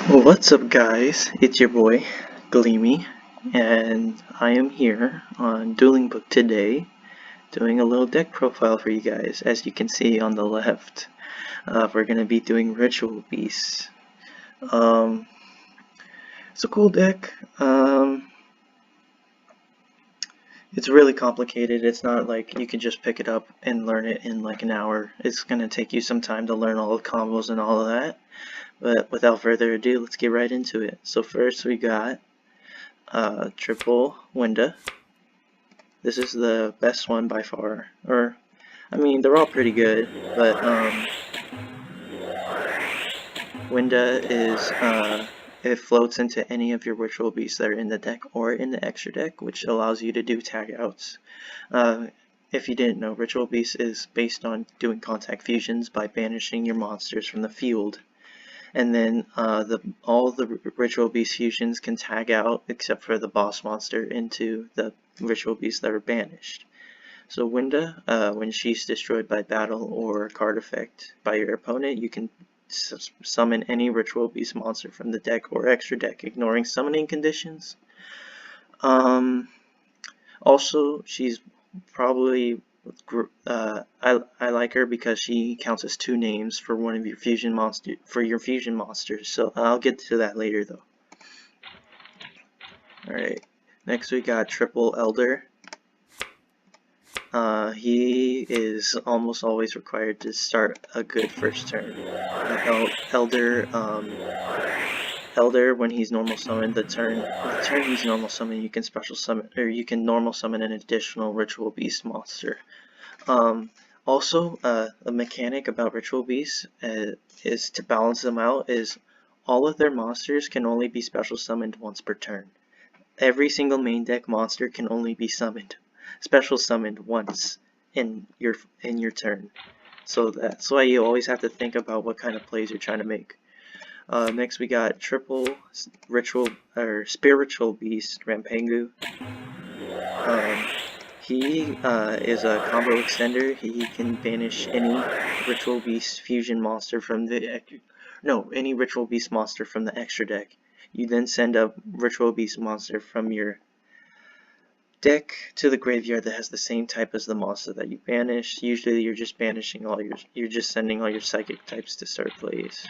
Well, what's up, guys? It's your boy, Gleamy, and I am here on Dueling Book today, doing a little deck profile for you guys. As you can see on the left, we're gonna be doing Ritual Beasts. It's a cool deck. It's really complicated. It's not like you can just pick it up and learn it in like an hour. It's gonna take you some time to learn all the combos and all of that. But without further ado, let's get right into it. So first we got triple Winda. This is the best one by far. Or, I mean, they're all pretty good, but Winda is, it floats into any of your Ritual Beasts that are in the deck or in the extra deck, which allows you to do tag outs. If you didn't know, Ritual Beast is based on doing contact fusions by banishing your monsters from the field. And then all the Ritual Beast fusions can tag out except for the boss monster into the Ritual Beasts that are banished. So Winda, when she's destroyed by battle or card effect by your opponent, you can summon any Ritual Beast monster from the deck or extra deck, ignoring summoning conditions. Also, she's probably I like her because she counts as 2 names for one of your fusion monsters. So I'll get to that later though. Alright, next we got Triple Elder. He is almost always required to start a good first turn. Elder, when he's normal summoned, the turn he's normal summoned, you can special summon, or you can normal summon an additional Ritual Beast monster. Also, a mechanic about Ritual Beasts is to balance them out is all of their monsters can only be special summoned once per turn. Every single main deck monster can only be special summoned once in your turn. So that's why you always have to think about what kind of plays you're trying to make. Next we got triple spiritual beast Rampengu. He is a combo extender. He can banish any Ritual Beast fusion monster from the any Ritual Beast monster from the extra deck. You then send a Ritual Beast monster from your deck to the graveyard that has the same type as the monster that you banished. Usually you're just banishing you're just sending all your psychic types to start plays.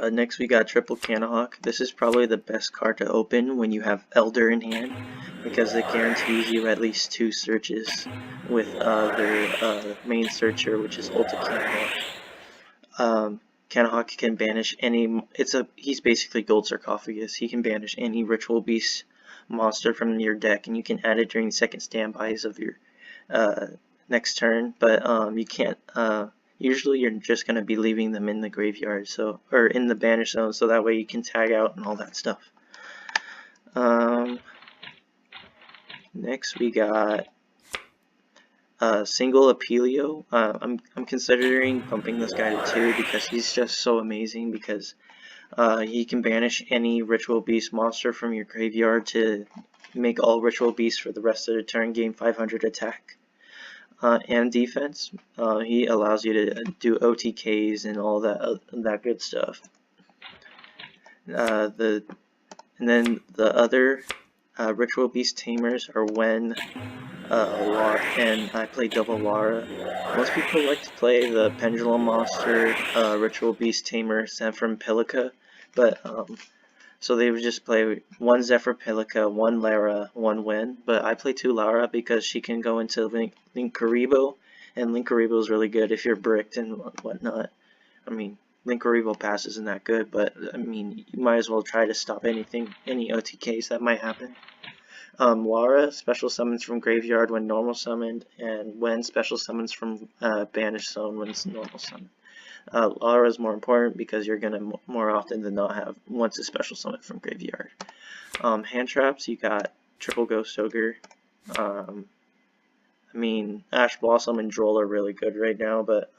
Next we got Triple Cannahawk. This is probably the best card to open when you have Elder in hand, because it guarantees you at least 2 searches with their main searcher, which is Ulta Cannahawk. Cannahawk can banish any, he's basically Gold Sarcophagus. He can banish any Ritual Beast monster from your deck, and you can add it during the second standbys of your next turn, but you can't, usually you're just going to be leaving them in the graveyard, or in the banish zone, so that way you can tag out and all that stuff. Next we got single Apelio. I'm considering bumping this guy to 2 because he's just so amazing, because he can banish any Ritual Beast monster from your graveyard to make all Ritual Beasts for the rest of the turn gain 500 attack. And defense. He allows you to do OTKs and all that good stuff. And then the other Ritual Beast tamers are Wen, and I play double Lara. Most people like to play the Pendulum Monster Ritual Beast tamer Zephyr Pilica, but so they would just play 1 Zephyr Pilica, 1 Lara, 1 Wen, but I play 2 Lara because she can go into Linkuriboh, and Linkuriboh is really good if you're bricked and whatnot. I mean, Linkuriboh pass isn't that good, but I mean, you might as well try to stop any OTKs that might happen. Lara special summons from graveyard when normal summoned, and Wen special summons from banished zone when it's normal summoned. Lara is more important because you're going to more often than not have once a special summon from graveyard. Hand traps, you got Triple Ghost Ogre. I mean, Ash Blossom and Droll are really good right now, but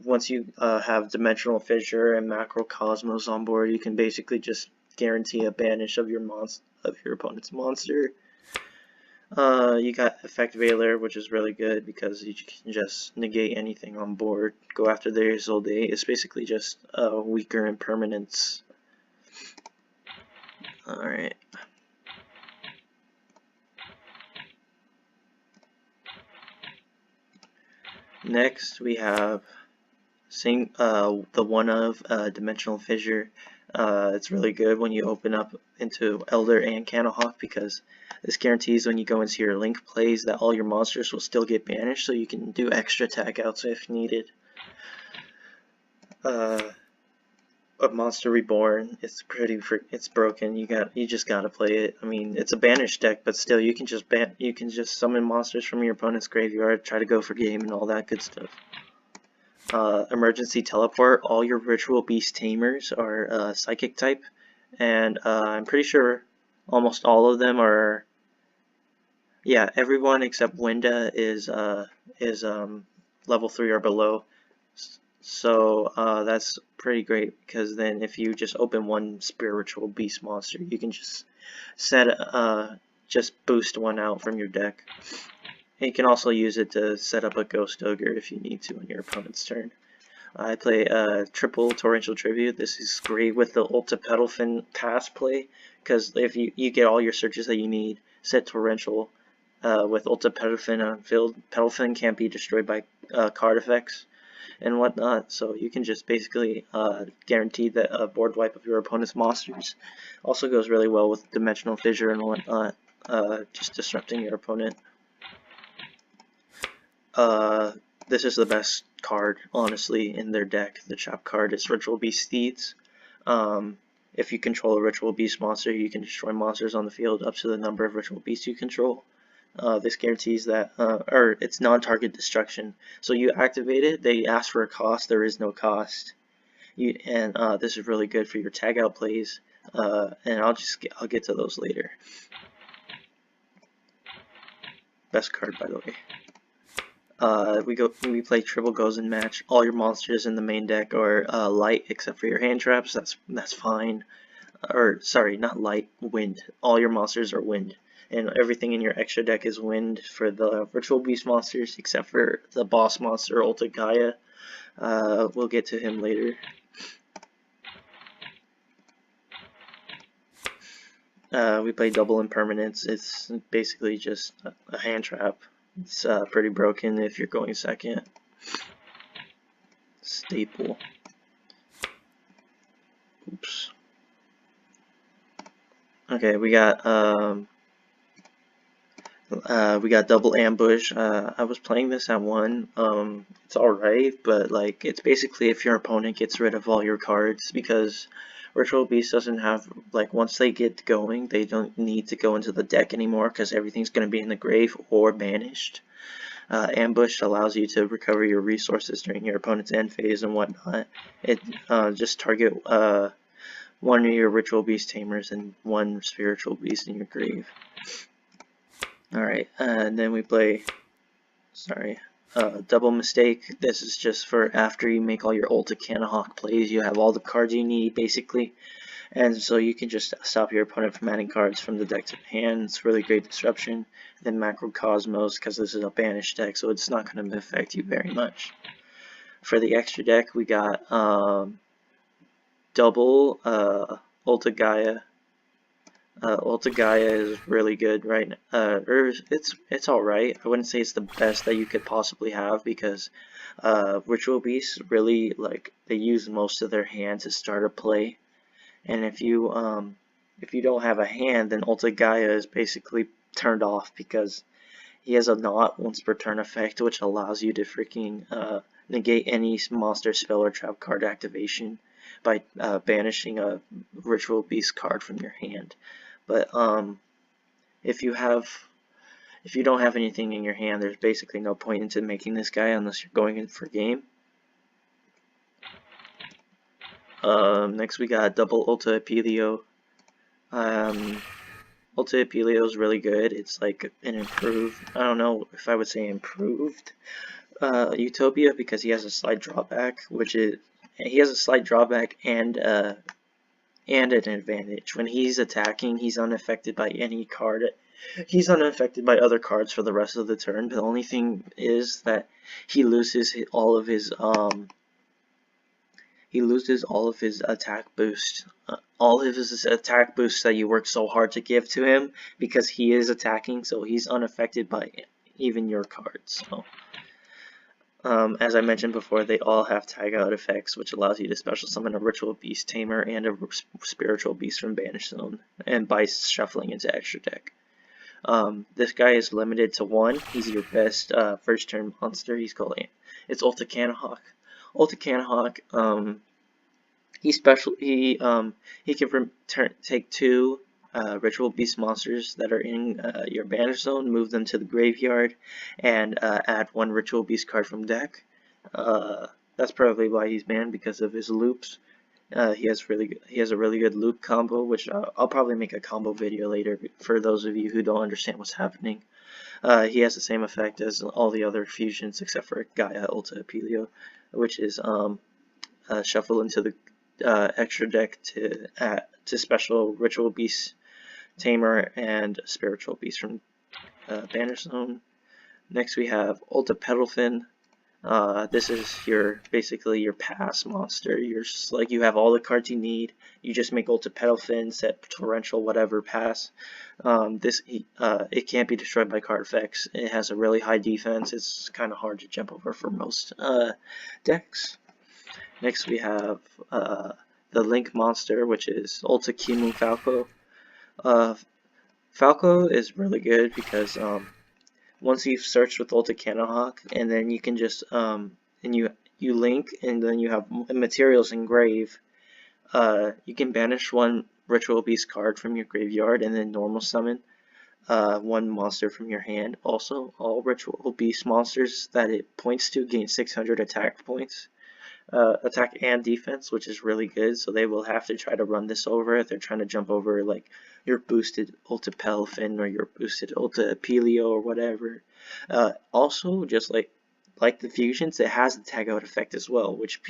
once you have Dimensional Fissure and Macrocosmos on board, you can basically just guarantee a banish of your opponent's monster. You got Effect Veiler, which is really good because you can just negate anything on board. Go after theirs all day. It's basically just weaker impermanence. Alright. Next we have the one of Dimensional Fissure. It's really good when you open up into Elder and Candlehawk because this guarantees when you go into your link plays that all your monsters will still get banished, so you can do extra tag outs if needed. A Monster Reborn, it's broken. You just gotta play it. I mean, it's a banished deck, but still, you can just summon monsters from your opponent's graveyard, try to go for game and all that good stuff. Emergency Teleport, all your Ritual Beast Tamers are Psychic type, and I'm pretty sure almost all of them are, yeah, everyone except Winda is level 3 or below, so that's pretty great, because then if you just open one Spiritual Beast monster, you can just just boost one out from your deck. And you can also use it to set up a Ghost Ogre if you need to on your opponent's turn. I play triple Torrential Tribute. This is great with the Ulta Petalfin pass play, because if you get all your searches that you need, set Torrential with Ulta Petalfin on field. Petalfin can't be destroyed by card effects and whatnot, so you can just basically guarantee that a board wipe of your opponent's monsters. Also goes really well with Dimensional Fissure and whatnot, just disrupting your opponent. This is the best card, honestly, in their deck. The chop card is Ritual Beast Steeds. If you control a Ritual Beast monster, you can destroy monsters on the field up to the number of Ritual Beasts you control. This guarantees that, or it's non-target destruction. So you activate it, they ask for a cost, there is no cost. This is really good for your tag out plays, and I'll get to those later. Best card, by the way. We play Triple Gozen Match. All your monsters in the main deck are light except for your hand traps. That's fine. Or sorry, not light, wind. All your monsters are wind, and everything in your extra deck is wind for the Ritual Beast monsters except for the boss monster Ulta Gaia. We'll get to him later. We play Double Impermanence. It's basically just a hand trap. It's pretty broken if you're going second. Staple. Oops. Okay, we got Double Ambush. I was playing this at 1. It's alright, but like it's basically if your opponent gets rid of all your cards, because Ritual Beast doesn't have, like, once they get going, they don't need to go into the deck anymore because everything's going to be in the grave or banished. Ambush allows you to recover your resources during your opponent's end phase and whatnot. It just target one of your Ritual Beast Tamers and one Spiritual Beast in your grave. Alright, and then we play, Double Mistake. This is just for after you make all your Ulta Candlehawk plays, you have all the cards you need basically, and so you can just stop your opponent from adding cards from the deck to the hand. It's really great disruption. Then Macrocosmos, because this is a banished deck, so it's not going to affect you very much. For the extra deck, we got double Ulta Gaia. Ulta Gaia is really good right now. It's alright. I wouldn't say it's the best that you could possibly have, because Ritual Beasts really, like, they use most of their hand to start a play, and if you don't have a hand, then Ulta Gaia is basically turned off, because he has a not once per turn effect, which allows you to freaking negate any monster spell or trap card activation by banishing a Ritual Beast card from your hand. But if you don't have anything in your hand, there's basically no point into making this guy unless you're going in for game. Next we got double Ulta Apelio. Ulta Apelio is really good. It's like an improved, I don't know if I would say improved Utopia, because he has a slight drawback, and an advantage. When he's attacking, he's unaffected by any card He's unaffected by other cards for the rest of the turn. The only thing is that he loses all of his attack boost. All of his attack boosts that you work so hard to give to him because he is attacking, so he's unaffected by even your cards. So, as I mentioned before, they all have tag out effects, which allows you to special summon a Ritual Beast Tamer and a Spiritual Beast from Banish Zone, and by shuffling into extra deck. This guy is limited to 1. He's your best first turn monster. It's Ulta Cannahawk. Ulta Cannahawk, he can take 2 Ritual Beast monsters that are in your Banish Zone, move them to the graveyard, and add 1 Ritual Beast card from deck. That's probably why he's banned, because of his loops. He has a really good loop combo, which I'll probably make a combo video later for those of you who don't understand what's happening. He has the same effect as all the other fusions except for Gaia Ulta Apelio, which is shuffle into the extra deck to special Ritual Beast Tamer and Spiritual Beast from Banish Zone. Next we have Ulta Petalfin. This is basically your pass monster. You have all the cards you need. You just make Ulta Petalfin, set Torrential, whatever, pass. It can't be destroyed by card effects. It has a really high defense. It's kind of hard to jump over for most decks. Next we have the Link monster, which is Ulta Kimu Falco. Falco is really good because once you've searched with Ulta Cannahawk, and then you can just and you link, and then you have materials engrave, you can banish 1 Ritual Beast card from your graveyard and then normal summon 1 monster from your hand. Also, all Ritual Beast monsters that it points to gain 600 attack points. Attack and defense, which is really good, so they will have to try to run this over if they're trying to jump over like your boosted Ulta Petalfin or your boosted Ulta Apelio or whatever. Also, just like the fusions, it has the tag out effect as well, which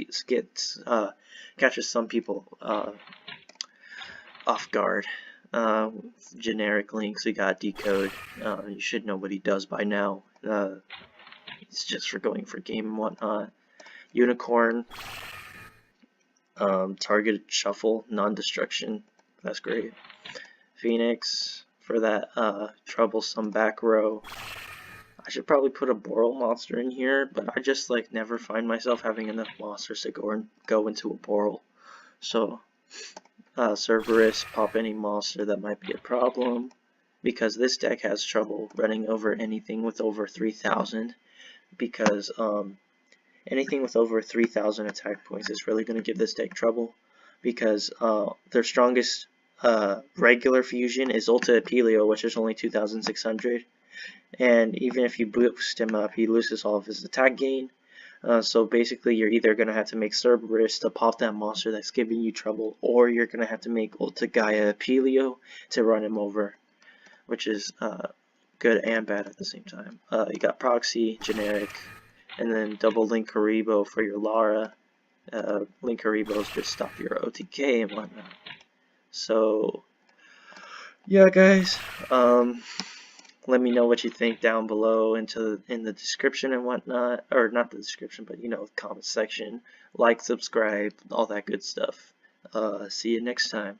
catches some people off guard. Generic links, we got Decode. You should know what he does by now. It's just for going for game and whatnot. Unicorn, targeted shuffle, non-destruction, that's great. Phoenix, for that troublesome back row. I should probably put a Boral monster in here, but I just never find myself having enough monsters to go into a Boral. So, Cerberus, pop any monster that might be a problem, because this deck has trouble running over anything with over 3,000, because anything with over 3,000 attack points is really going to give this deck trouble, because their strongest regular fusion is Ulta Apelio, which is only 2,600, and even if you boost him up, he loses all of his attack gain. So basically, you're either going to have to make Cerberus to pop that monster that's giving you trouble, or you're going to have to make Ulta Gaia Apelio to run him over, which is good and bad at the same time. You got Proxy, generic, and then double Linkuriboh for your Lara. Linkuribohs just stop your OTK and whatnot. So, yeah, guys. Let me know what you think down below in the description and whatnot, or not the description, but comment section. Like, subscribe, all that good stuff. See you next time.